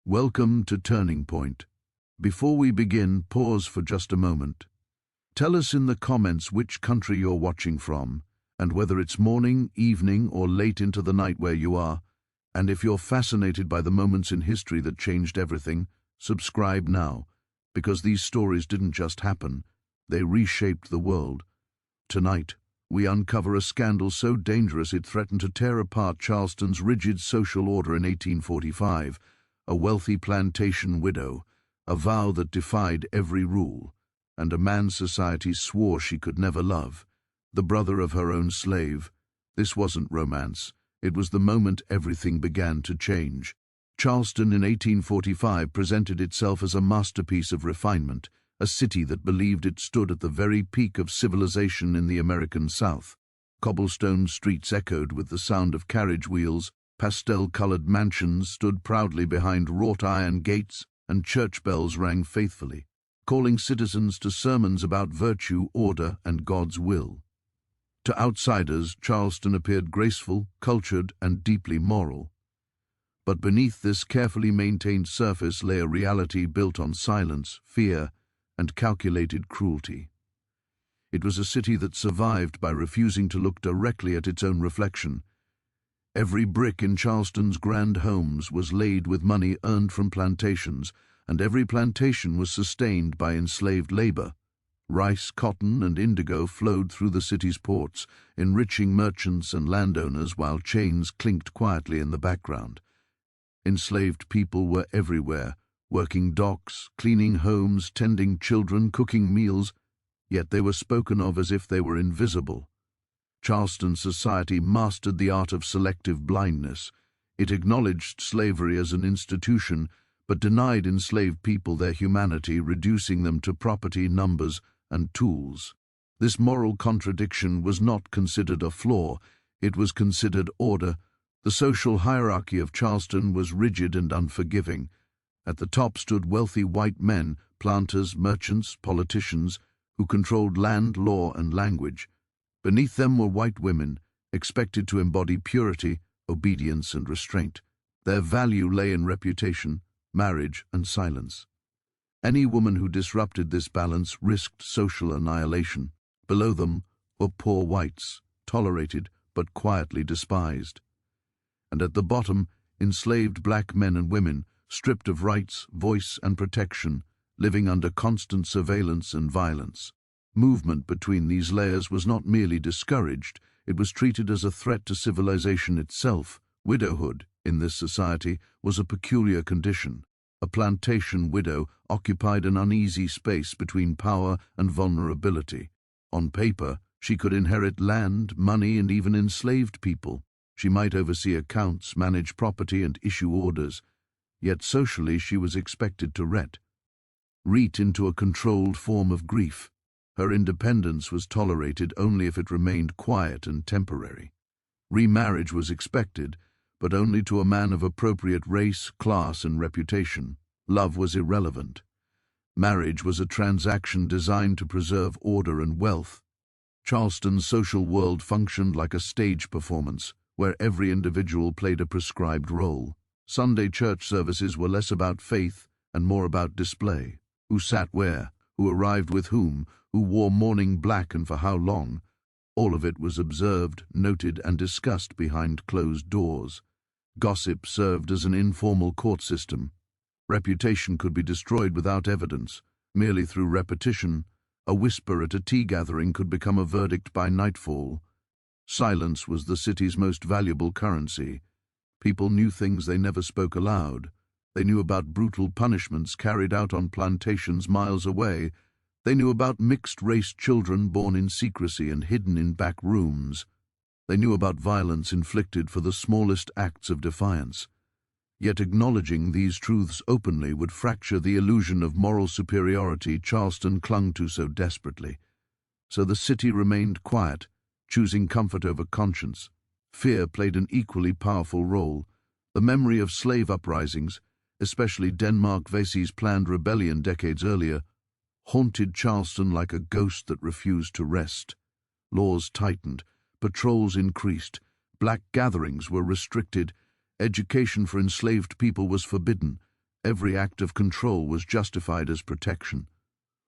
Welcome to Turning Point. Before we begin, pause for just a moment. Tell us in the comments which country you're watching from, and whether it's morning, evening, or late into the night where you are. And if you're fascinated by the moments in history that changed everything, subscribe now, because these stories didn't just happen, they reshaped the world. Tonight, we uncover a scandal so dangerous it threatened to tear apart Charleston's rigid social order in 1845, a wealthy plantation widow, a vow that defied every rule, and a man society swore she could never love, the brother of her own slave. This wasn't romance. It was the moment everything began to change. Charleston in 1845 presented itself as a masterpiece of refinement, a city that believed it stood at the very peak of civilization in the American South. Cobblestone streets echoed with the sound of carriage wheels, pastel-colored mansions stood proudly behind wrought-iron gates, and church bells rang faithfully, calling citizens to sermons about virtue, order, and God's will. To outsiders, Charleston appeared graceful, cultured, and deeply moral. But beneath this carefully maintained surface lay a reality built on silence, fear, and calculated cruelty. It was a city that survived by refusing to look directly at its own reflection. Every brick in Charleston's grand homes was laid with money earned from plantations, and every plantation was sustained by enslaved labor. Rice, cotton, and indigo flowed through the city's ports, enriching merchants and landowners while chains clinked quietly in the background. Enslaved people were everywhere, working docks, cleaning homes, tending children, cooking meals, yet they were spoken of as if they were invisible. Charleston society mastered the art of selective blindness. It acknowledged slavery as an institution, but denied enslaved people their humanity, reducing them to property, numbers, and tools. This moral contradiction was not considered a flaw, it was considered order. The social hierarchy of Charleston was rigid and unforgiving. At the top stood wealthy white men, planters, merchants, politicians, who controlled land, law, and language. Beneath them were white women, expected to embody purity, obedience, and restraint. Their value lay in reputation, marriage, and silence. Any woman who disrupted this balance risked social annihilation. Below them were poor whites, tolerated but quietly despised. And at the bottom, enslaved black men and women, stripped of rights, voice, and protection, living under constant surveillance and violence. Movement between these layers was not merely discouraged, it was treated as a threat to civilization itself. Widowhood, in this society, was a peculiar condition. A plantation widow occupied an uneasy space between power and vulnerability. On paper, she could inherit land, money, and even enslaved people. She might oversee accounts, manage property, and issue orders. Yet socially she was expected to retreat into a controlled form of grief. Her independence was tolerated only if it remained quiet and temporary. Remarriage was expected, but only to a man of appropriate race, class, and reputation. Love was irrelevant. Marriage was a transaction designed to preserve order and wealth. Charleston's social world functioned like a stage performance, where every individual played a prescribed role. Sunday church services were less about faith and more about display. Who sat where, who arrived with whom, who wore mourning black and for how long. All of it was observed, noted, and discussed behind closed doors. Gossip served as an informal court system. Reputation could be destroyed without evidence, merely through repetition. A whisper at a tea gathering could become a verdict by nightfall. Silence was the city's most valuable currency. People knew things they never spoke aloud. They knew about brutal punishments carried out on plantations miles away. They knew about mixed-race children born in secrecy and hidden in back rooms. They knew about violence inflicted for the smallest acts of defiance. Yet acknowledging these truths openly would fracture the illusion of moral superiority Charleston clung to so desperately. So the city remained quiet, choosing comfort over conscience. Fear played an equally powerful role. The memory of slave uprisings, especially Denmark Vesey's planned rebellion decades earlier, haunted Charleston like a ghost that refused to rest. Laws tightened, patrols increased, black gatherings were restricted, education for enslaved people was forbidden, Every act of control was justified as protection.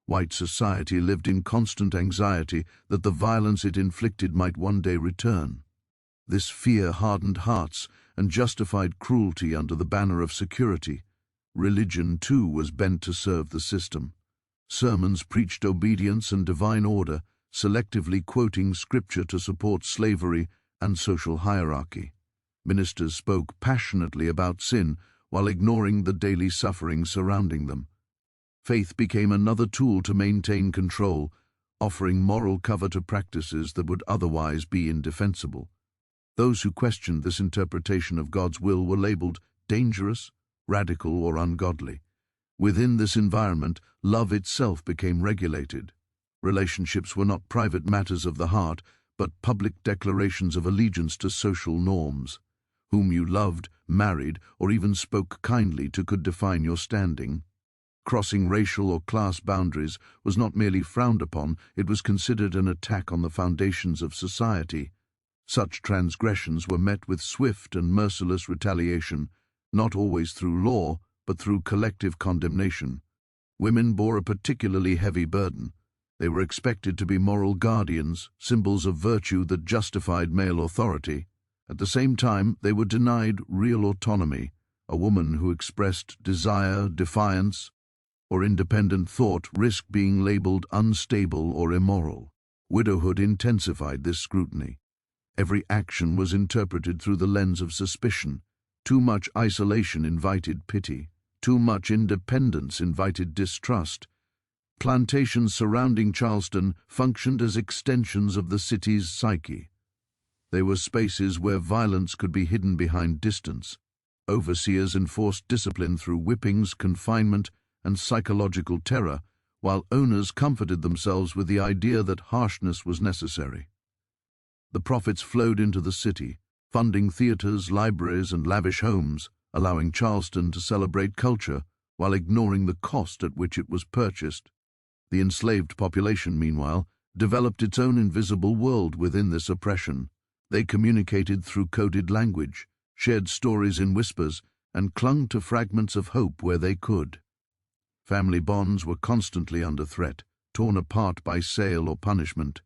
White society lived in constant anxiety that the violence it inflicted might one day return. This fear hardened hearts and justified cruelty under the banner of security. Religion, too, was bent to serve the system. Sermons preached obedience and divine order, selectively quoting scripture to support slavery and social hierarchy. Ministers spoke passionately about sin while ignoring the daily suffering surrounding them. Faith became another tool to maintain control, offering moral cover to practices that would otherwise be indefensible. Those who questioned this interpretation of God's will were labeled dangerous, radical, or ungodly. Within this environment, love itself became regulated. Relationships were not private matters of the heart, but public declarations of allegiance to social norms. Whom you loved, married, or even spoke kindly to could define your standing. Crossing racial or class boundaries was not merely frowned upon, it was considered an attack on the foundations of society. Such transgressions were met with swift and merciless retaliation, not always through law, but through collective condemnation. Women bore a particularly heavy burden. They were expected to be moral guardians, symbols of virtue that justified male authority. At the same time, they were denied real autonomy. A woman who expressed desire, defiance, or independent thought risked being labeled unstable or immoral. Widowhood intensified this scrutiny. Every action was interpreted through the lens of suspicion. Too much isolation invited pity. Too much independence invited distrust. Plantations surrounding Charleston functioned as extensions of the city's psyche. They were spaces where violence could be hidden behind distance. Overseers enforced discipline through whippings, confinement, and psychological terror, while owners comforted themselves with the idea that harshness was necessary. The profits flowed into the city, funding theaters, libraries, and lavish homes, allowing Charleston to celebrate culture while ignoring the cost at which it was purchased. The enslaved population, meanwhile, developed its own invisible world within this oppression. They communicated through coded language, shared stories in whispers, and clung to fragments of hope where they could. Family bonds were constantly under threat, torn apart by sale or punishment.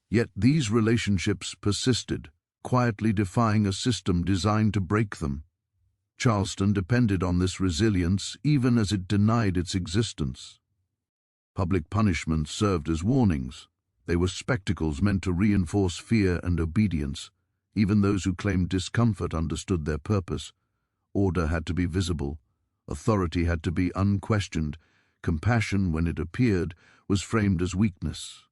Yet these relationships persisted, quietly defying a system designed to break them. Charleston depended on this resilience even as it denied its existence. Public punishments served as warnings. They were spectacles meant to reinforce fear and obedience. Even those who claimed discomfort understood their purpose. Order had to be visible. Authority had to be unquestioned. Compassion, when it appeared, was framed as weakness.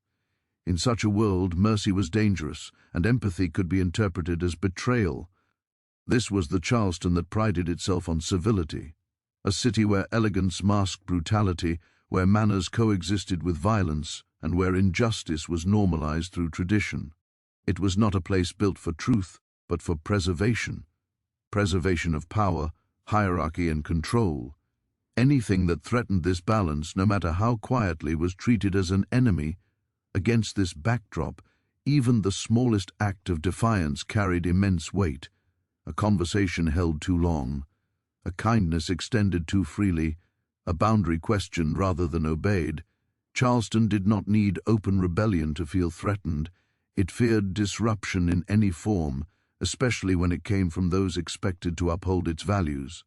In such a world, mercy was dangerous, and empathy could be interpreted as betrayal. This was the Charleston that prided itself on civility, a city where elegance masked brutality, where manners coexisted with violence, and where injustice was normalized through tradition. It was not a place built for truth, but for preservation. Preservation of power, hierarchy, and control. Anything that threatened this balance, no matter how quietly, was treated as an enemy. Against this backdrop, even the smallest act of defiance carried immense weight. A conversation held too long, a kindness extended too freely, a boundary questioned rather than obeyed. Charleston did not need open rebellion to feel threatened. It feared disruption in any form, especially when it came from those expected to uphold its values.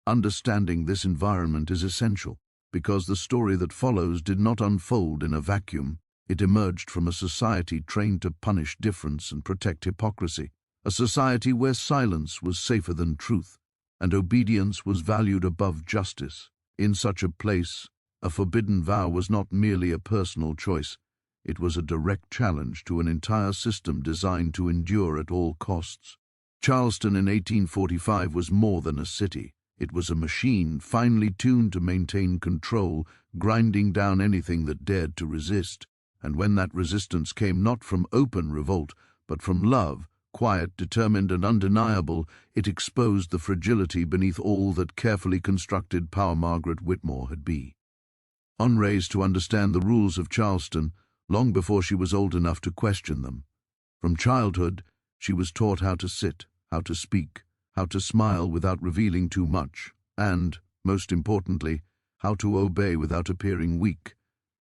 Understanding this environment is essential, because the story that follows did not unfold in a vacuum. It emerged from a society trained to punish difference and protect hypocrisy, a society where silence was safer than truth, and obedience was valued above justice. In such a place, a forbidden vow was not merely a personal choice. It was a direct challenge to an entire system designed to endure at all costs. Charleston in 1845 was more than a city. It was a machine finely tuned to maintain control, grinding down anything that dared to resist. And when that resistance came not from open revolt, but from love, quiet, determined, and undeniable, it exposed the fragility beneath all that carefully constructed power Margaret Whitmore had been. Unraised to understand the rules of Charleston long before she was old enough to question them. From childhood, she was taught how to sit, how to speak, how to smile without revealing too much, and, most importantly, how to obey without appearing weak.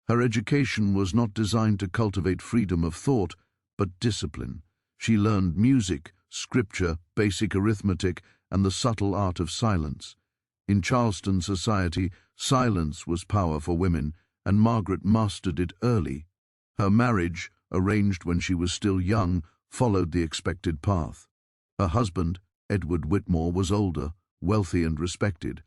Her education was not designed to cultivate freedom of thought, but discipline. She learned music, scripture, basic arithmetic, and the subtle art of silence. In Charleston society, silence was power for women, and Margaret mastered it early. Her marriage, arranged when she was still young, followed the expected path. Her husband, Edward Whitmore, was older, wealthy and respected,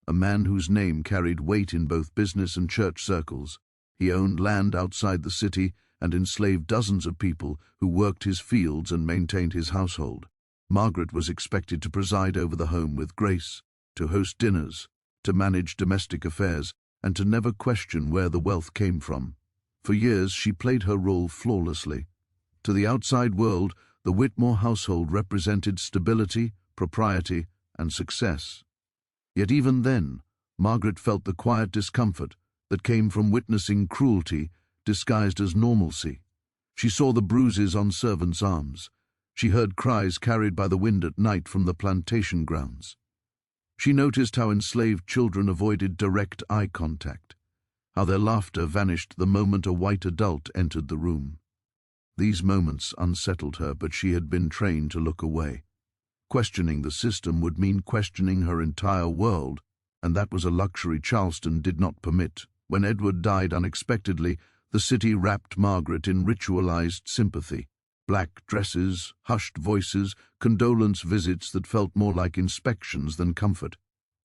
a man whose name carried weight in both business and church circles. He owned land outside the city and enslaved dozens of people who worked his fields and maintained his household. Margaret was expected to preside over the home with grace, to host dinners, to manage domestic affairs, and to never question where the wealth came from. For years she played her role flawlessly. To the outside world, the Whitmore household represented stability, propriety, and success. Yet even then, Margaret felt the quiet discomfort that came from witnessing cruelty disguised as normalcy. She saw the bruises on servants' arms. She heard cries carried by the wind at night from the plantation grounds. She noticed how enslaved children avoided direct eye contact, how their laughter vanished the moment a white adult entered the room. These moments unsettled her, but she had been trained to look away. Questioning the system would mean questioning her entire world, and that was a luxury Charleston did not permit. When Edward died unexpectedly, the city wrapped Margaret in ritualized sympathy. Black dresses, hushed voices, condolence visits that felt more like inspections than comfort.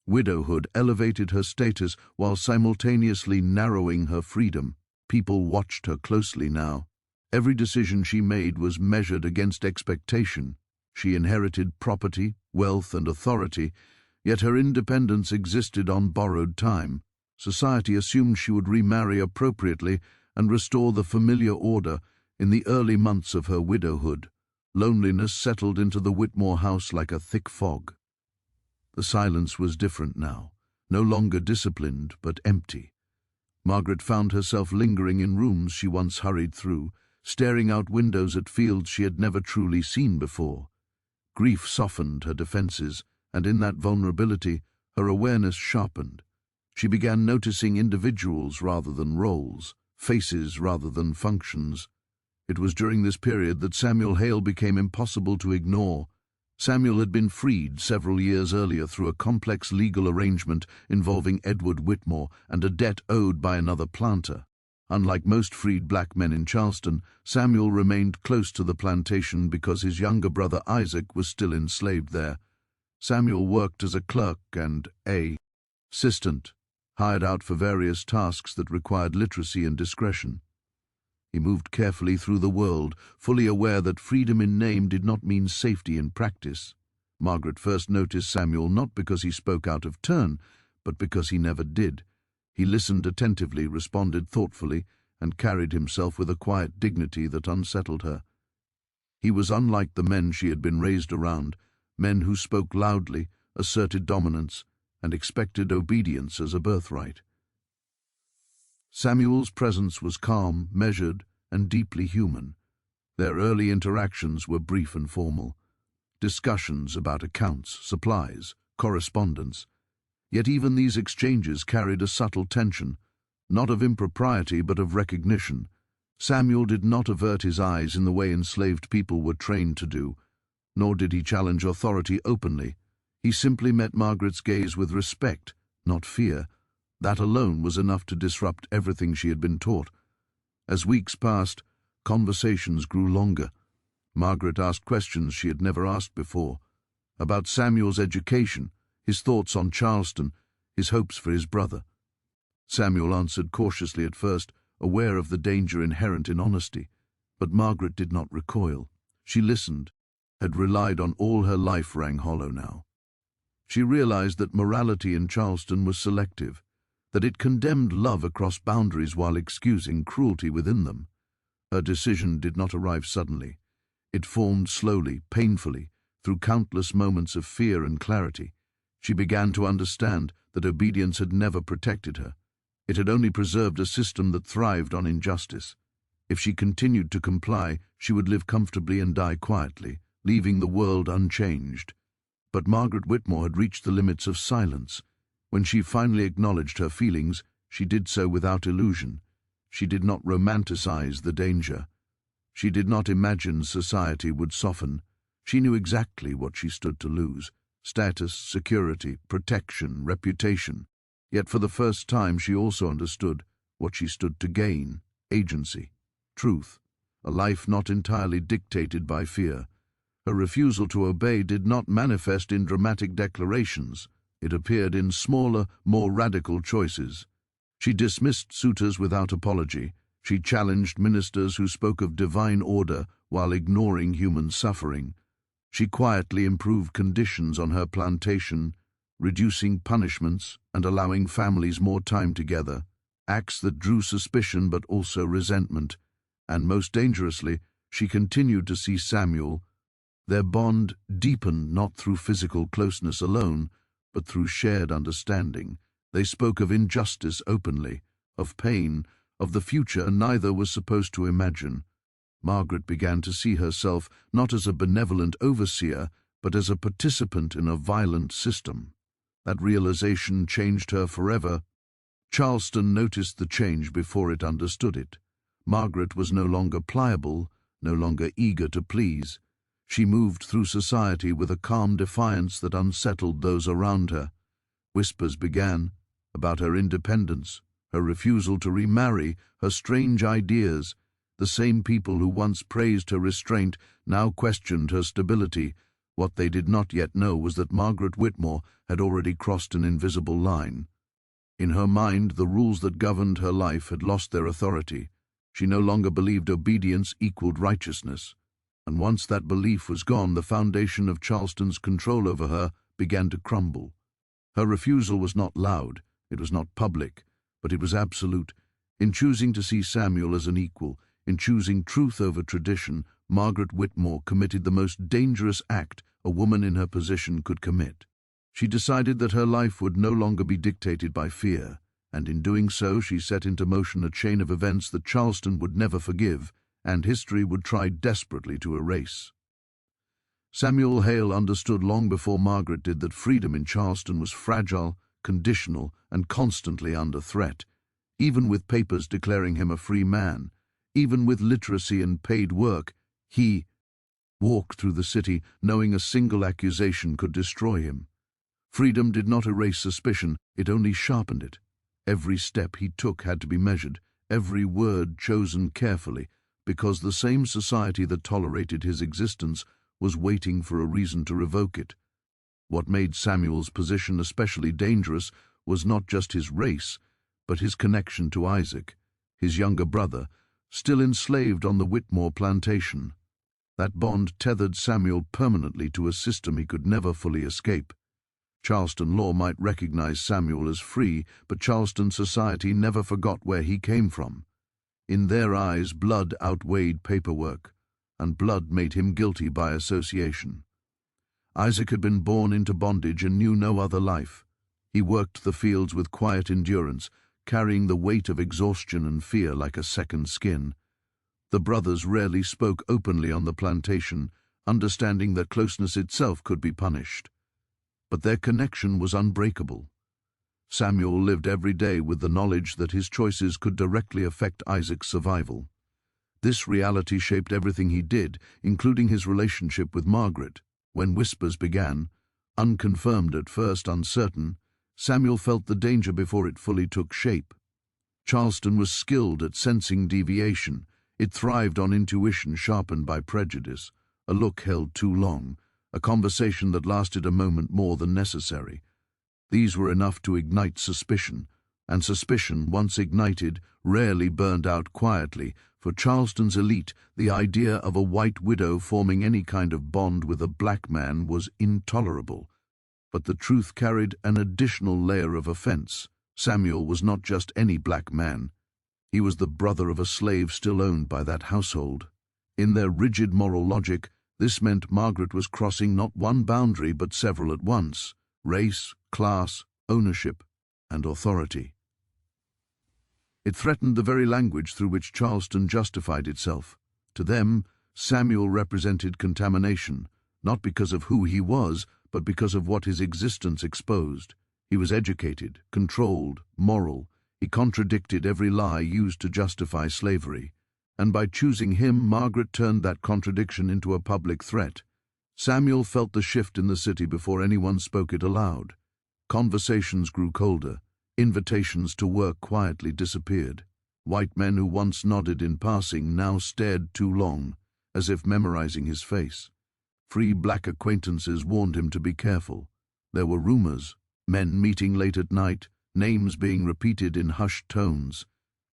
Widowhood elevated her status while simultaneously narrowing her freedom. People watched her closely now. Every decision she made was measured against expectation. She inherited property, wealth, and authority, yet her independence existed on borrowed time. Society assumed she would remarry appropriately and restore the familiar order. In the early months of her widowhood, loneliness settled into the Whitmore house like a thick fog. The silence was different now, no longer disciplined but empty. Margaret found herself lingering in rooms she once hurried through, staring out windows at fields she had never truly seen before. Grief softened her defenses, and in that vulnerability, her awareness sharpened. She began noticing individuals rather than roles, faces rather than functions. It was during this period that Samuel Hale became impossible to ignore. Samuel had been freed several years earlier through a complex legal arrangement involving Edward Whitmore and a debt owed by another planter. Unlike most freed black men in Charleston, Samuel remained close to the plantation because his younger brother Isaac was still enslaved there. Samuel worked as a clerk and assistant, hired out for various tasks that required literacy and discretion. He moved carefully through the world, fully aware that freedom in name did not mean safety in practice. Margaret first noticed Samuel not because he spoke out of turn, but because he never did. He listened attentively, responded thoughtfully, and carried himself with a quiet dignity that unsettled her. He was unlike the men she had been raised around, men who spoke loudly, asserted dominance, and expected obedience as a birthright. Samuel's presence was calm, measured, and deeply human. Their early interactions were brief and formal. Discussions about accounts, supplies, correspondence. Yet even these exchanges carried a subtle tension, not of impropriety but of recognition. Samuel did not avert his eyes in the way enslaved people were trained to do, nor did he challenge authority openly. He simply met Margaret's gaze with respect, not fear. That alone was enough to disrupt everything she had been taught. As weeks passed, conversations grew longer. Margaret asked questions she had never asked before, about Samuel's education, his thoughts on Charleston, his hopes for his brother. Samuel answered cautiously at first, aware of the danger inherent in honesty, but Margaret did not recoil. She listened, had relied on all her life rang hollow now. She realized that morality in Charleston was selective, that it condemned love across boundaries while excusing cruelty within them. Her decision did not arrive suddenly. It formed slowly, painfully, through countless moments of fear and clarity. She began to understand that obedience had never protected her. It had only preserved a system that thrived on injustice. If she continued to comply, she would live comfortably and die quietly, leaving the world unchanged. But Margaret Whitmore had reached the limits of silence. When she finally acknowledged her feelings, she did so without illusion. She did not romanticize the danger. She did not imagine society would soften. She knew exactly what she stood to lose: status, security, protection, reputation. Yet for the first time she also understood what she stood to gain: agency, truth, a life not entirely dictated by fear. Her refusal to obey did not manifest in dramatic declarations. It appeared in smaller, more radical choices. She dismissed suitors without apology. She challenged ministers who spoke of divine order while ignoring human suffering. She quietly improved conditions on her plantation, reducing punishments and allowing families more time together, acts that drew suspicion but also resentment. And most dangerously, she continued to see Samuel. Their bond deepened not through physical closeness alone, but through shared understanding. They spoke of injustice openly, of pain, of the future neither was supposed to imagine. Margaret began to see herself not as a benevolent overseer, but as a participant in a violent system. That realization changed her forever. Charleston noticed the change before it understood it. Margaret was no longer pliable, no longer eager to please. She moved through society with a calm defiance that unsettled those around her. Whispers began about her independence, her refusal to remarry, her strange ideas. The same people who once praised her restraint now questioned her stability. What they did not yet know was that Margaret Whitmore had already crossed an invisible line. In her mind, the rules that governed her life had lost their authority. She no longer believed obedience equaled righteousness. And once that belief was gone, the foundation of Charleston's control over her began to crumble. Her refusal was not loud, it was not public, but it was absolute. In choosing to see Samuel as an equal, in choosing truth over tradition, Margaret Whitmore committed the most dangerous act a woman in her position could commit. She decided that her life would no longer be dictated by fear, and in doing so she set into motion a chain of events that Charleston would never forgive, and history would try desperately to erase. Samuel Hale understood long before Margaret did that freedom in Charleston was fragile, conditional, and constantly under threat. Even with papers declaring him a free man, even with literacy and paid work, he walked through the city knowing a single accusation could destroy him. Freedom did not erase suspicion, it only sharpened it. Every step he took had to be measured, every word chosen carefully, because the same society that tolerated his existence was waiting for a reason to revoke it. What made Samuel's position especially dangerous was not just his race, but his connection to Isaac, his younger brother, still enslaved on the Whitmore plantation. That bond tethered Samuel permanently to a system he could never fully escape. Charleston law might recognize Samuel as free, but Charleston society never forgot where he came from. In their eyes, blood outweighed paperwork, and blood made him guilty by association. Isaac had been born into bondage and knew no other life. He worked the fields with quiet endurance, carrying the weight of exhaustion and fear like a second skin. The brothers rarely spoke openly on the plantation, understanding that closeness itself could be punished. But their connection was unbreakable. Samuel lived every day with the knowledge that his choices could directly affect Isaac's survival. This reality shaped everything he did, including his relationship with Margaret. When whispers began, unconfirmed at first, uncertain, Samuel felt the danger before it fully took shape. Charleston was skilled at sensing deviation. It thrived on intuition sharpened by prejudice, a look held too long, a conversation that lasted a moment more than necessary. These were enough to ignite suspicion, and suspicion, once ignited, rarely burned out quietly. For Charleston's elite, the idea of a white widow forming any kind of bond with a black man was intolerable. But the truth carried an additional layer of offense. Samuel was not just any black man. He was the brother of a slave still owned by that household. In their rigid moral logic, this meant Margaret was crossing not one boundary but several at once: race, class, ownership, and authority. It threatened the very language through which Charleston justified itself. To them, Samuel represented contamination, not because of who he was, but because of what his existence exposed. He was educated, controlled, moral. He contradicted every lie used to justify slavery. And by choosing him, Margaret turned that contradiction into a public threat. Samuel felt the shift in the city before anyone spoke it aloud. Conversations grew colder. Invitations to work quietly disappeared. White men who once nodded in passing now stared too long, as if memorizing his face. Free black acquaintances warned him to be careful. There were rumors, men meeting late at night, names being repeated in hushed tones.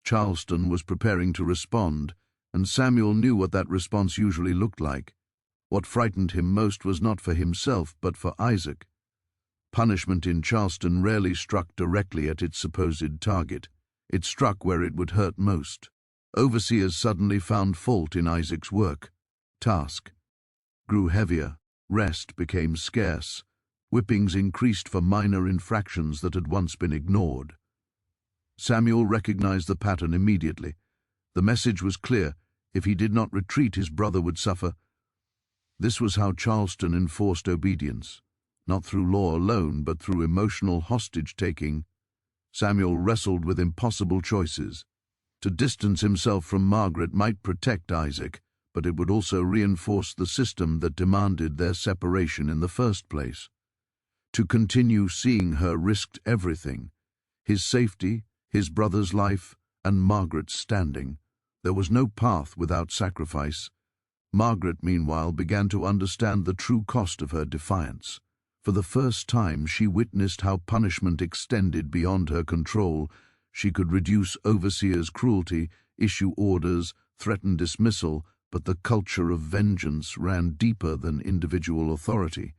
Charleston was preparing to respond, and Samuel knew what that response usually looked like. What frightened him most was not for himself, but for Isaac. Punishment in Charleston rarely struck directly at its supposed target. It struck where it would hurt most. Overseers suddenly found fault in Isaac's work. Task grew heavier. Rest became scarce. Whippings increased for minor infractions that had once been ignored. Samuel recognized the pattern immediately. The message was clear. If he did not retreat, his brother would suffer. This was how Charleston enforced obedience, not through law alone, but through emotional hostage-taking. Samuel wrestled with impossible choices. To distance himself from Margaret might protect Isaac, but it would also reinforce the system that demanded their separation in the first place. To continue seeing her risked everything: his safety, his brother's life, and Margaret's standing. There was no path without sacrifice. Margaret, meanwhile, began to understand the true cost of her defiance. For the first time, she witnessed how punishment extended beyond her control. She could reduce overseers' cruelty, issue orders, threaten dismissal, but the culture of vengeance ran deeper than individual authority.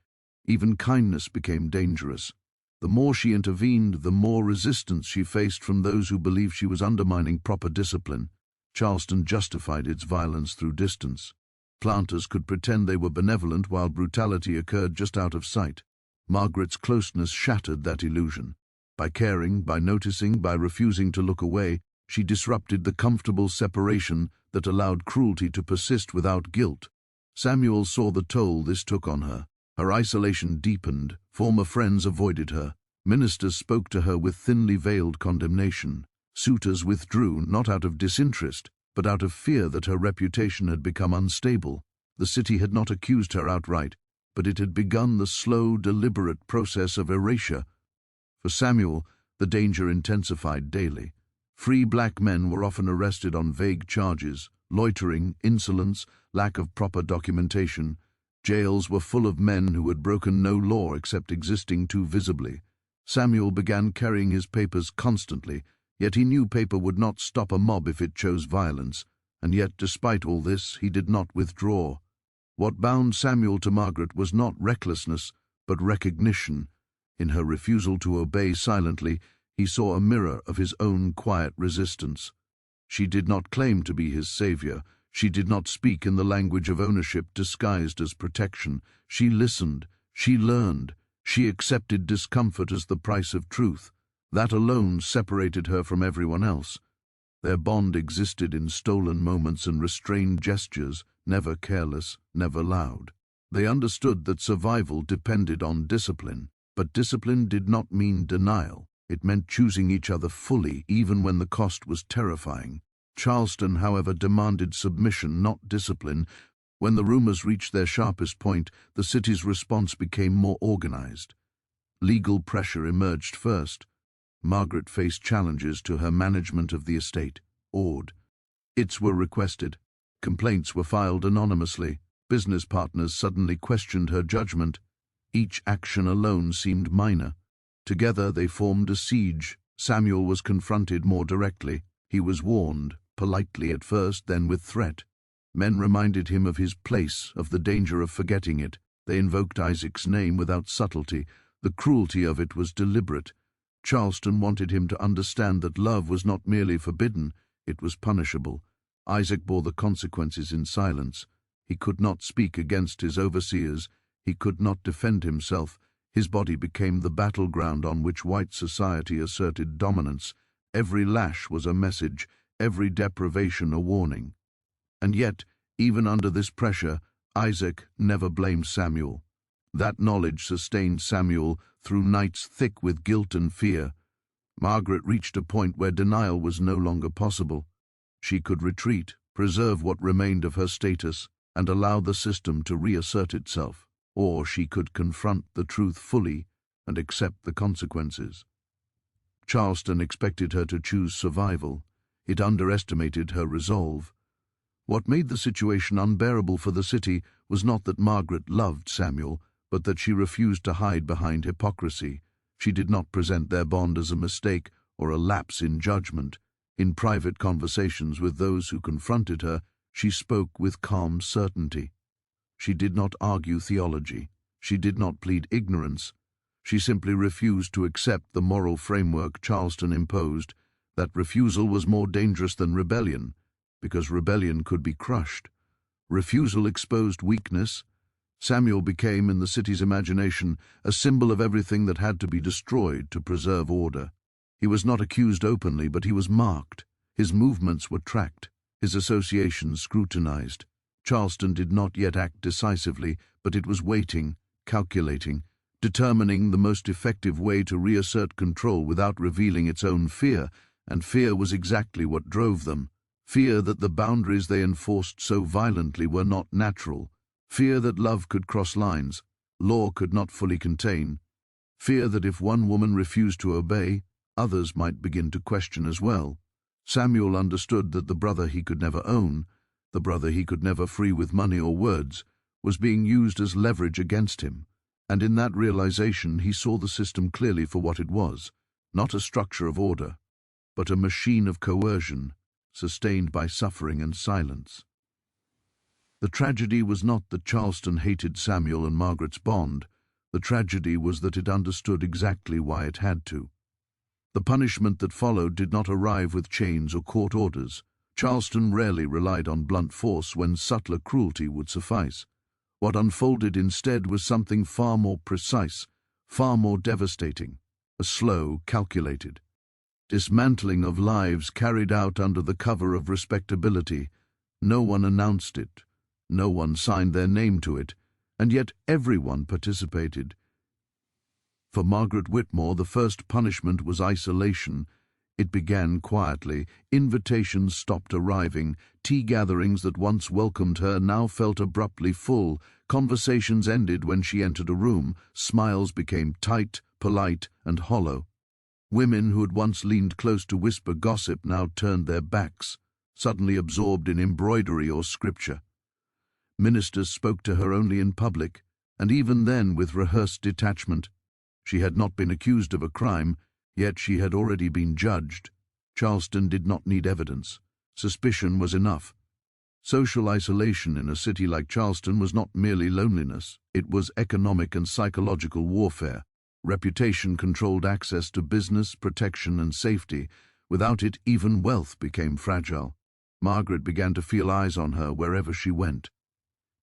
Even kindness became dangerous. The more she intervened, the more resistance she faced from those who believed she was undermining proper discipline. Charleston justified its violence through distance. Planters could pretend they were benevolent while brutality occurred just out of sight. Margaret's closeness shattered that illusion. By caring, by noticing, by refusing to look away, she disrupted the comfortable separation that allowed cruelty to persist without guilt. Samuel saw the toll this took on her. Her isolation deepened. Former friends avoided her. Ministers spoke to her with thinly veiled condemnation. Suitors withdrew, not out of disinterest, but out of fear that her reputation had become unstable. The city had not accused her outright, but it had begun the slow, deliberate process of erasure. For Samuel, the danger intensified daily. Free black men were often arrested on vague charges: loitering, insolence, lack of proper documentation. Jails were full of men who had broken no law except existing too visibly. Samuel began carrying his papers constantly, yet he knew paper would not stop a mob if it chose violence, and yet, despite all this, he did not withdraw. What bound Samuel to Margaret was not recklessness, but recognition. In her refusal to obey silently, he saw a mirror of his own quiet resistance. She did not claim to be his savior. She did not speak in the language of ownership disguised as protection. She listened. She learned. She accepted discomfort as the price of truth. That alone separated her from everyone else. Their bond existed in stolen moments and restrained gestures, never careless, never loud. They understood that survival depended on discipline, but discipline did not mean denial. It meant choosing each other fully, even when the cost was terrifying. Charleston, however, demanded submission, not discipline. When the rumors reached their sharpest point, the city's response became more organized. Legal pressure emerged first. Margaret faced challenges to her management of the estate. Its were requested. Complaints were filed anonymously. Business partners suddenly questioned her judgment. Each action alone seemed minor. Together they formed a siege. Samuel was confronted more directly. He was warned, politely at first, then with threat. Men reminded him of his place, of the danger of forgetting it. They invoked Isaac's name without subtlety. The cruelty of it was deliberate. Charleston wanted him to understand that love was not merely forbidden, it was punishable. Isaac bore the consequences in silence. He could not speak against his overseers. He could not defend himself. His body became the battleground on which white society asserted dominance. Every lash was a message, every deprivation a warning. And yet, even under this pressure, Isaac never blamed Samuel. That knowledge sustained Samuel through nights thick with guilt and fear. Margaret reached a point where denial was no longer possible. She could retreat, preserve what remained of her status, and allow the system to reassert itself, or she could confront the truth fully and accept the consequences. Charleston expected her to choose survival. It underestimated her resolve. What made the situation unbearable for the city was not that Margaret loved Samuel, but that she refused to hide behind hypocrisy. She did not present their bond as a mistake or a lapse in judgment. In private conversations with those who confronted her, she spoke with calm certainty. She did not argue theology. She did not plead ignorance. She simply refused to accept the moral framework Charleston imposed. That refusal was more dangerous than rebellion, because rebellion could be crushed. Refusal exposed weakness. Samuel became, in the city's imagination, a symbol of everything that had to be destroyed to preserve order. He was not accused openly, but he was marked. His movements were tracked, his associations scrutinized. Charleston did not yet act decisively, but it was waiting, calculating, determining the most effective way to reassert control without revealing its own fear, and fear was exactly what drove them. Fear that the boundaries they enforced so violently were not natural. Fear that love could cross lines, law could not fully contain. Fear that if one woman refused to obey, others might begin to question as well. Samuel understood that the brother he could never own, the brother he could never free with money or words, was being used as leverage against him, and in that realization he saw the system clearly for what it was, not a structure of order, but a machine of coercion, sustained by suffering and silence. The tragedy was not that Charleston hated Samuel and Margaret's bond. The tragedy was that it understood exactly why it had to. The punishment that followed did not arrive with chains or court orders. Charleston rarely relied on blunt force when subtler cruelty would suffice. What unfolded instead was something far more precise, far more devastating, a slow, calculated dismantling of lives carried out under the cover of respectability. No one announced it, no one signed their name to it, and yet everyone participated. For Margaret Whitmore, the first punishment was isolation. It began quietly. Invitations stopped arriving. Tea gatherings that once welcomed her now felt abruptly full. Conversations ended when she entered a room. Smiles became tight, polite, and hollow. Women who had once leaned close to whisper gossip now turned their backs, suddenly absorbed in embroidery or scripture. Ministers spoke to her only in public, and even then with rehearsed detachment. She had not been accused of a crime, yet she had already been judged. Charleston did not need evidence. Suspicion was enough. Social isolation in a city like Charleston was not merely loneliness. It was economic and psychological warfare. Reputation controlled access to business, protection, and safety. Without it, even wealth became fragile. Margaret began to feel eyes on her wherever she went.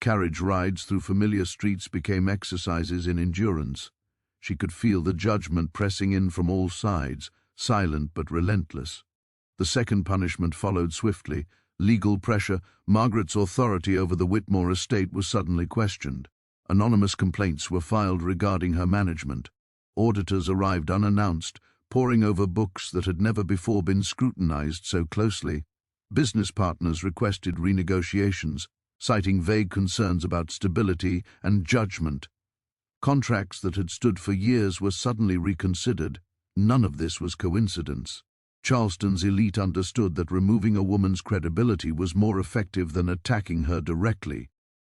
Carriage rides through familiar streets became exercises in endurance. She could feel the judgment pressing in from all sides, silent but relentless. The second punishment followed swiftly. Legal pressure. Margaret's authority over the Whitmore estate was suddenly questioned. Anonymous complaints were filed regarding her management. Auditors arrived unannounced, poring over books that had never before been scrutinized so closely. Business partners requested renegotiations, citing vague concerns about stability and judgment. Contracts that had stood for years were suddenly reconsidered. None of this was coincidence. Charleston's elite understood that removing a woman's credibility was more effective than attacking her directly.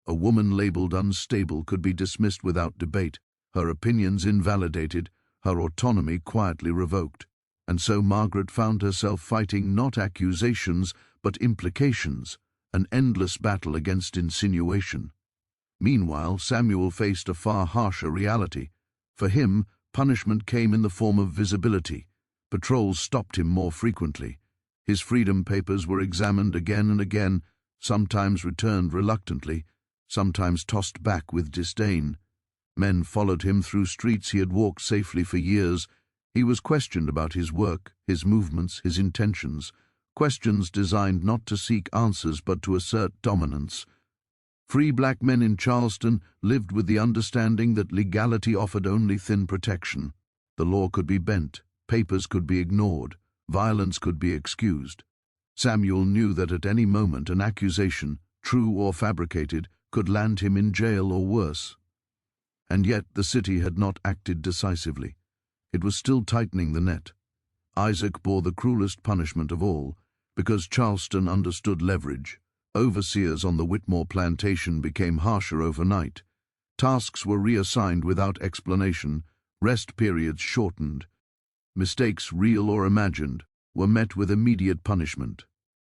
A woman labeled unstable could be dismissed without debate, her opinions invalidated, her autonomy quietly revoked. And so Margaret found herself fighting not accusations, but implications, an endless battle against insinuation. Meanwhile, Samuel faced a far harsher reality. For him, punishment came in the form of visibility. Patrols stopped him more frequently. His freedom papers were examined again and again, sometimes returned reluctantly, sometimes tossed back with disdain. Men followed him through streets he had walked safely for years. He was questioned about his work, his movements, his intentions, questions designed not to seek answers but to assert dominance. Free black men in Charleston lived with the understanding that legality offered only thin protection. The law could be bent, papers could be ignored, violence could be excused. Samuel knew that at any moment an accusation, true or fabricated, could land him in jail or worse. And yet the city had not acted decisively. It was still tightening the net. Isaac bore the cruelest punishment of all, because Charleston understood leverage. Overseers on the Whitmore plantation became harsher overnight. Tasks were reassigned without explanation, rest periods shortened. Mistakes, real or imagined, were met with immediate punishment.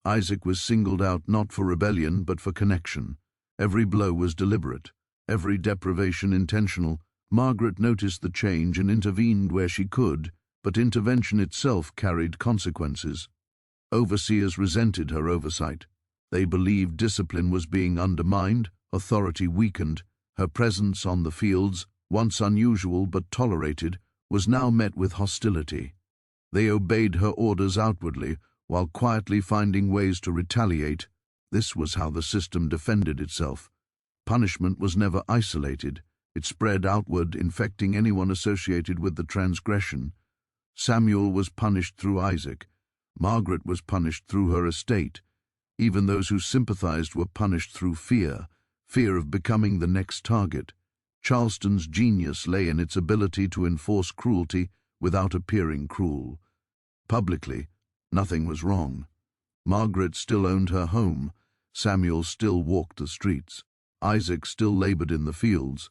Isaac was singled out not for rebellion but for connection. Every blow was deliberate, every deprivation intentional. Margaret noticed the change and intervened where she could, but intervention itself carried consequences. Overseers resented her oversight. They believed discipline was being undermined, authority weakened. Her presence on the fields, once unusual but tolerated, was now met with hostility. They obeyed her orders outwardly, while quietly finding ways to retaliate. This was how the system defended itself. Punishment was never isolated. It spread outward, infecting anyone associated with the transgression. Samuel was punished through Isaac. Margaret was punished through her estate. Even those who sympathized were punished through fear of becoming the next target. Charleston's genius lay in its ability to enforce cruelty without appearing cruel. Publicly, nothing was wrong. Margaret still owned her home. Samuel still walked the streets. Isaac still labored in the fields.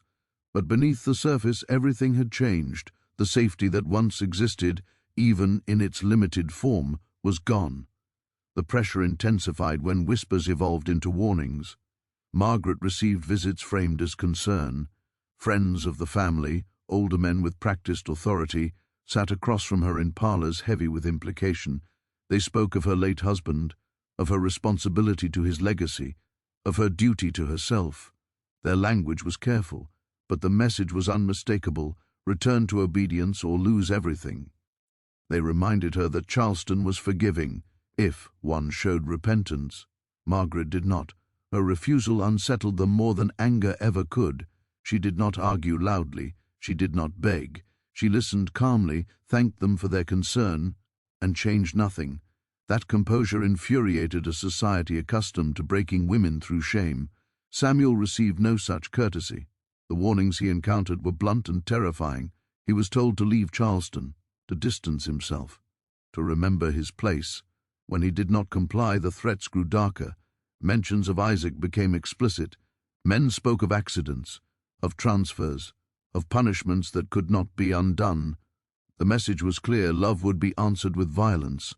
But beneath the surface, everything had changed. The safety that once existed, even in its limited form, was gone. The pressure intensified when whispers evolved into warnings. Margaret received visits framed as concern. Friends of the family, older men with practiced authority, sat across from her in parlors heavy with implication. They spoke of her late husband, of her responsibility to his legacy, of her duty to herself. Their language was careful, but the message was unmistakable: return to obedience or lose everything. They reminded her that Charleston was forgiving, if one showed repentance. Margaret did not. Her refusal unsettled them more than anger ever could. She did not argue loudly. She did not beg. She listened calmly, thanked them for their concern, and changed nothing. That composure infuriated a society accustomed to breaking women through shame. Samuel received no such courtesy. The warnings he encountered were blunt and terrifying. He was told to leave Charleston, to distance himself, to remember his place. When he did not comply, the threats grew darker. Mentions of Isaac became explicit. Men spoke of accidents, of transfers, of punishments that could not be undone. The message was clear: love would be answered with violence.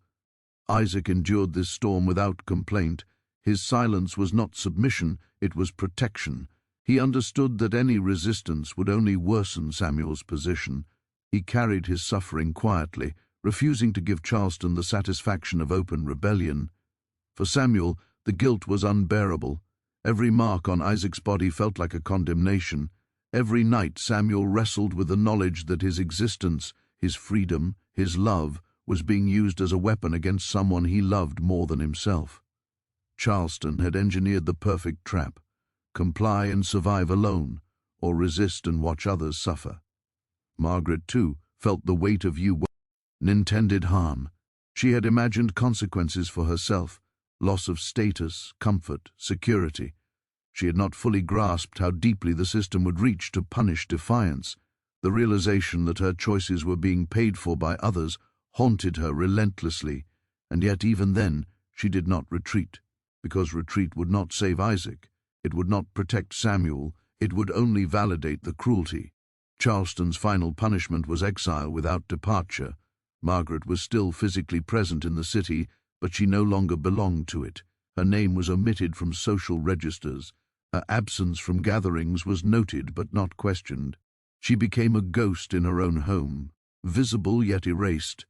Isaac endured this storm without complaint. His silence was not submission, it was protection. He understood that any resistance would only worsen Samuel's position. He carried his suffering quietly, refusing to give Charleston the satisfaction of open rebellion. For Samuel, the guilt was unbearable. Every mark on Isaac's body felt like a condemnation. Every night Samuel wrestled with the knowledge that his existence, his freedom, his love, was being used as a weapon against someone he loved more than himself. Charleston had engineered the perfect trap: comply and survive alone, or resist and watch others suffer. Margaret, too, felt the weight of intended harm. She had imagined consequences for herself: loss of status, comfort, security. She had not fully grasped how deeply the system would reach to punish defiance. The realization that her choices were being paid for by others haunted her relentlessly, and yet even then she did not retreat, because retreat would not save Isaac, it would not protect Samuel, it would only validate the cruelty. Charleston's final punishment was exile without departure. Margaret was still physically present in the city, but she no longer belonged to it. Her name was omitted from social registers. Her absence from gatherings was noted but not questioned. She became a ghost in her own home, visible yet erased.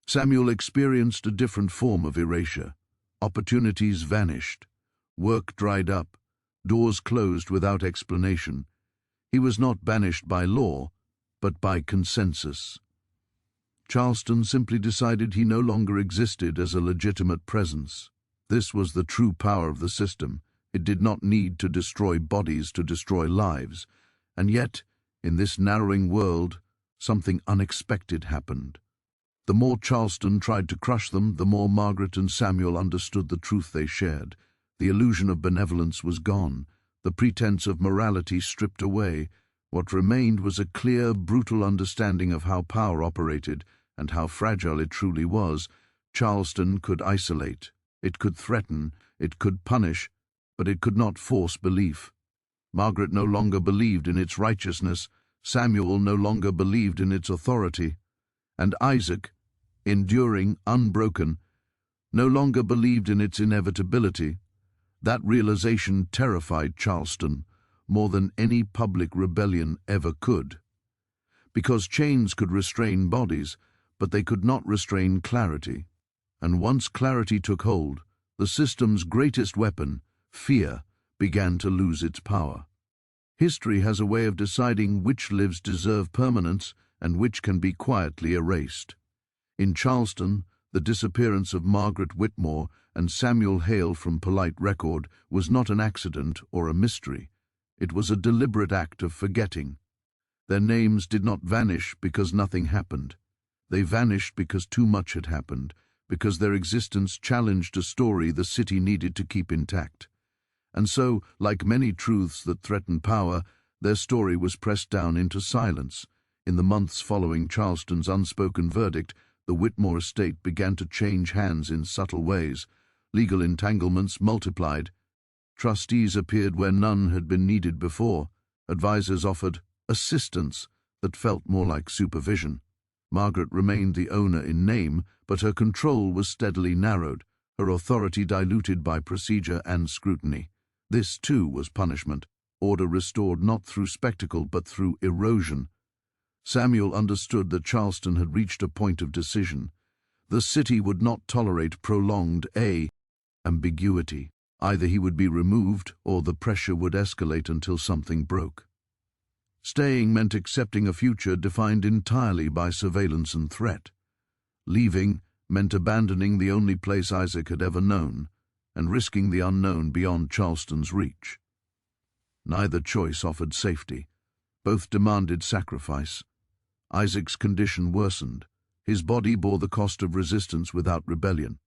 Samuel experienced a different form of erasure. Opportunities vanished. Work dried up. Doors closed without explanation. He was not banished by law, but by consensus. Charleston simply decided he no longer existed as a legitimate presence. This was the true power of the system. It did not need to destroy bodies to destroy lives. And yet, in this narrowing world, something unexpected happened. The more Charleston tried to crush them, the more Margaret and Samuel understood the truth they shared. The illusion of benevolence was gone, the pretense of morality stripped away. What remained was a clear, brutal understanding of how power operated and how fragile it truly was. Charleston could isolate, it could threaten, it could punish, but it could not force belief. Margaret no longer believed in its righteousness, Samuel no longer believed in its authority, and Isaac, enduring, unbroken, no longer believed in its inevitability. That realization terrified Charleston more than any public rebellion ever could. Because chains could restrain bodies, but they could not restrain clarity. And once clarity took hold, the system's greatest weapon, fear, began to lose its power. History has a way of deciding which lives deserve permanence and which can be quietly erased. In Charleston, the disappearance of Margaret Whitmore and Samuel Hale from polite record was not an accident or a mystery. It was a deliberate act of forgetting. Their names did not vanish because nothing happened. They vanished because too much had happened, because their existence challenged a story the city needed to keep intact. And so, like many truths that threaten power, their story was pressed down into silence. In the months following Charleston's unspoken verdict, the Whitmore estate began to change hands in subtle ways. Legal entanglements multiplied. Trustees appeared where none had been needed before. Advisors offered assistance that felt more like supervision. Margaret remained the owner in name, but her control was steadily narrowed, her authority diluted by procedure and scrutiny. This, too, was punishment, order restored not through spectacle but through erosion. Samuel understood that Charleston had reached a point of decision. The city would not tolerate prolonged ambiguity. Either he would be removed or the pressure would escalate until something broke. Staying meant accepting a future defined entirely by surveillance and threat. Leaving meant abandoning the only place Isaac had ever known and risking the unknown beyond Charleston's reach. Neither choice offered safety. Both demanded sacrifice. Isaac's condition worsened. His body bore the cost of resistance without rebellion.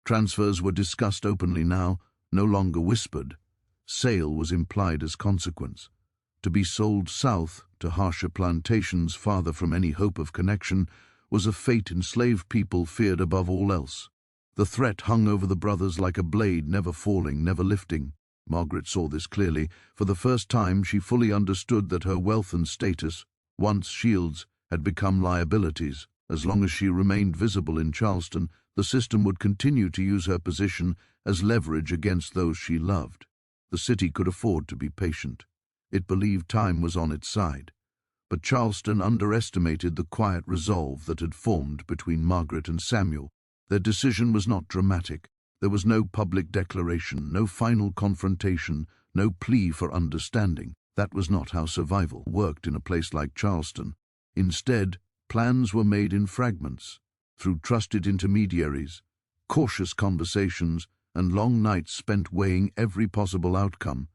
Transfers were discussed openly now, no longer whispered. Sale was implied as consequence. To be sold south to harsher plantations farther from any hope of connection was a fate enslaved people feared above all else. The threat hung over the brothers like a blade, never falling, never lifting. Margaret saw this clearly. For the first time she fully understood that her wealth and status, once shields, had become liabilities. As long as she remained visible in Charleston, the system would continue to use her position as leverage against those she loved. The city could afford to be patient. It believed time was on its side. But Charleston underestimated the quiet resolve that had formed between Margaret and Samuel. Their decision was not dramatic. There was no public declaration, no final confrontation, no plea for understanding. That was not how survival worked in a place like Charleston. Instead, plans were made in fragments, through trusted intermediaries, cautious conversations, and long nights spent weighing every possible outcome.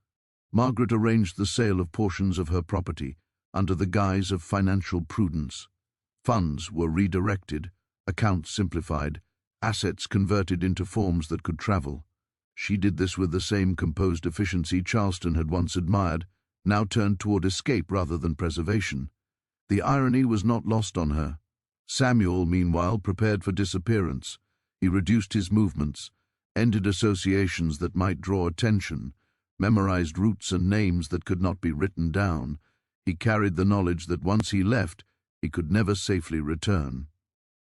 Margaret arranged the sale of portions of her property under the guise of financial prudence. Funds were redirected, accounts simplified, assets converted into forms that could travel. She did this with the same composed efficiency Charleston had once admired, now turned toward escape rather than preservation. The irony was not lost on her. Samuel, meanwhile, prepared for disappearance. He reduced his movements, ended associations that might draw attention, memorized routes and names that could not be written down. He carried the knowledge that once he left, he could never safely return.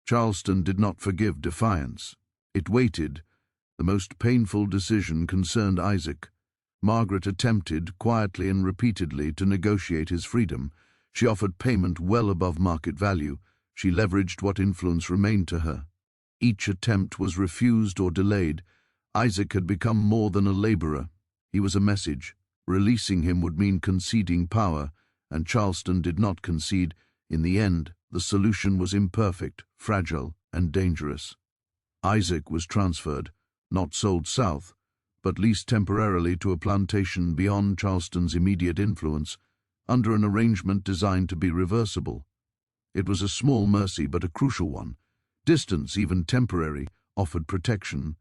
Charleston did not forgive defiance. It waited. The most painful decision concerned Isaac. Margaret attempted, quietly and repeatedly, to negotiate his freedom. She offered payment well above market value. She leveraged what influence remained to her. Each attempt was refused or delayed. Isaac had become more than a laborer. He was a message. Releasing him would mean conceding power, and Charleston did not concede. In the end, the solution was imperfect, fragile, and dangerous. Isaac was transferred, not sold south, but leased temporarily to a plantation beyond Charleston's immediate influence, under an arrangement designed to be reversible. It was a small mercy, but a crucial one. Distance, even temporary, offered protection.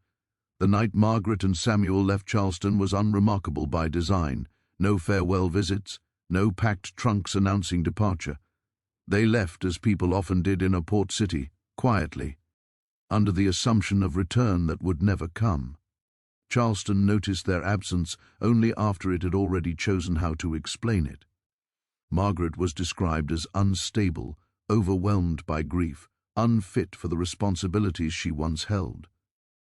The night Margaret and Samuel left Charleston was unremarkable by design. No farewell visits, no packed trunks announcing departure. They left, as people often did in a port city, quietly, under the assumption of return that would never come. Charleston noticed their absence only after it had already chosen how to explain it. Margaret was described as unstable, overwhelmed by grief, unfit for the responsibilities she once held.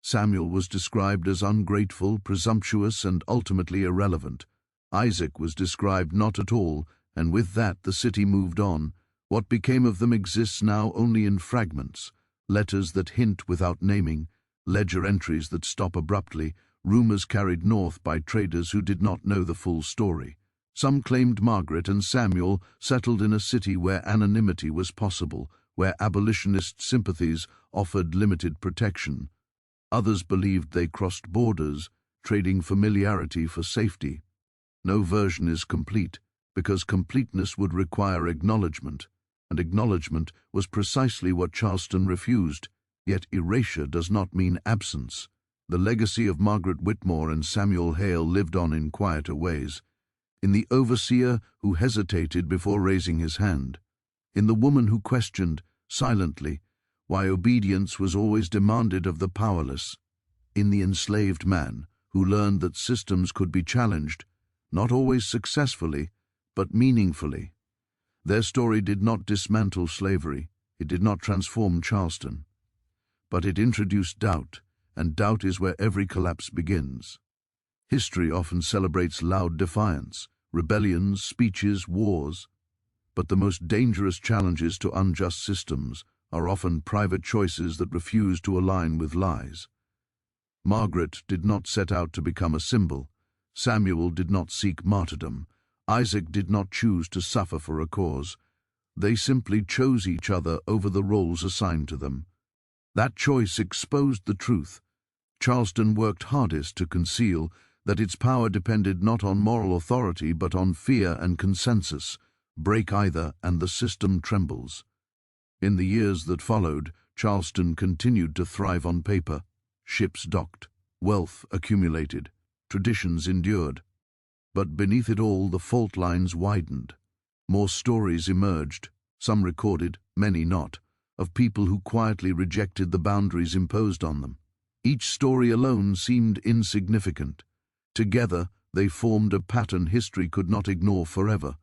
Samuel was described as ungrateful, presumptuous, and ultimately irrelevant. Isaac was described not at all, and with that the city moved on. What became of them exists now only in fragments, letters that hint without naming, ledger entries that stop abruptly, rumors carried north by traders who did not know the full story. Some claimed Margaret and Samuel settled in a city where anonymity was possible, where abolitionist sympathies offered limited protection. Others believed they crossed borders, trading familiarity for safety. No version is complete, because completeness would require acknowledgement, and acknowledgement was precisely what Charleston refused. Yet erasure does not mean absence. The legacy of Margaret Whitmore and Samuel Hale lived on in quieter ways. In the overseer who hesitated before raising his hand, in the woman who questioned, silently, why obedience was always demanded of the powerless, in the enslaved man who learned that systems could be challenged, not always successfully, but meaningfully. Their story did not dismantle slavery, it did not transform Charleston, but it introduced doubt, and doubt is where every collapse begins. History often celebrates loud defiance, rebellions, speeches, wars, but the most dangerous challenges to unjust systems are often private choices that refuse to align with lies. Margaret did not set out to become a symbol. Samuel did not seek martyrdom. Isaac did not choose to suffer for a cause. They simply chose each other over the roles assigned to them. That choice exposed the truth. Charleston worked hardest to conceal that its power depended not on moral authority but on fear and consensus. Break either, and the system trembles. In the years that followed, Charleston continued to thrive on paper. Ships docked, wealth accumulated, traditions endured. But beneath it all, the fault lines widened. More stories emerged, some recorded, many not, of people who quietly rejected the boundaries imposed on them. Each story alone seemed insignificant. Together, they formed a pattern history could not ignore forever.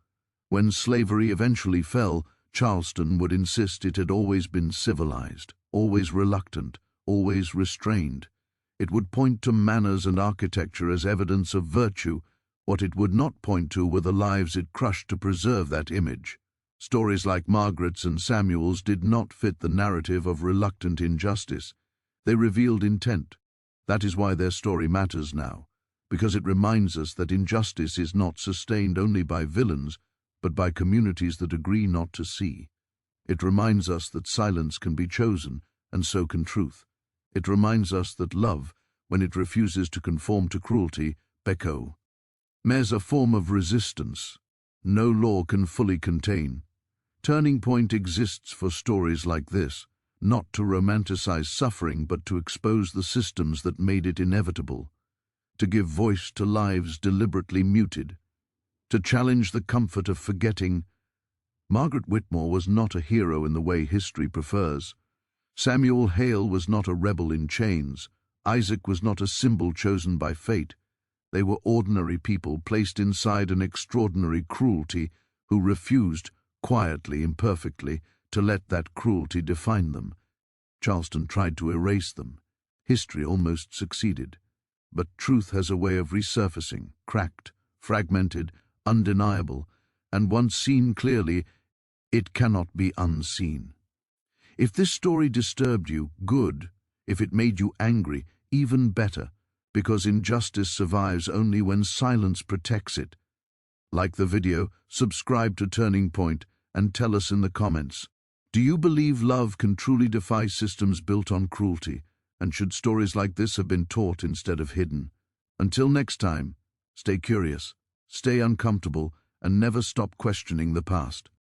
When slavery eventually fell, Charleston would insist it had always been civilized, always reluctant, always restrained. It would point to manners and architecture as evidence of virtue. What it would not point to were the lives it crushed to preserve that image. Stories like Margaret's and Samuel's did not fit the narrative of reluctant injustice. They revealed intent. That is why their story matters now, because it reminds us that injustice is not sustained only by villains, but by communities that agree not to see. It reminds us that silence can be chosen, and so can truth. It reminds us that love, when it refuses to conform to cruelty, bears a form of resistance no law can fully contain. Turning Point exists for stories like this, not to romanticize suffering but to expose the systems that made it inevitable, to give voice to lives deliberately muted, to challenge the comfort of forgetting. Margaret Whitmore was not a hero in the way history prefers. Samuel Hale was not a rebel in chains. Isaac was not a symbol chosen by fate. They were ordinary people placed inside an extraordinary cruelty who refused, quietly, imperfectly, to let that cruelty define them. Charleston tried to erase them. History almost succeeded. But truth has a way of resurfacing, cracked, fragmented, undeniable, and once seen clearly, it cannot be unseen. If this story disturbed you, good. If it made you angry, even better, because injustice survives only when silence protects it. Like the video, subscribe to Turning Point, and tell us in the comments, do you believe love can truly defy systems built on cruelty, and should stories like this have been taught instead of hidden? Until next time, stay curious, stay uncomfortable, and never stop questioning the past.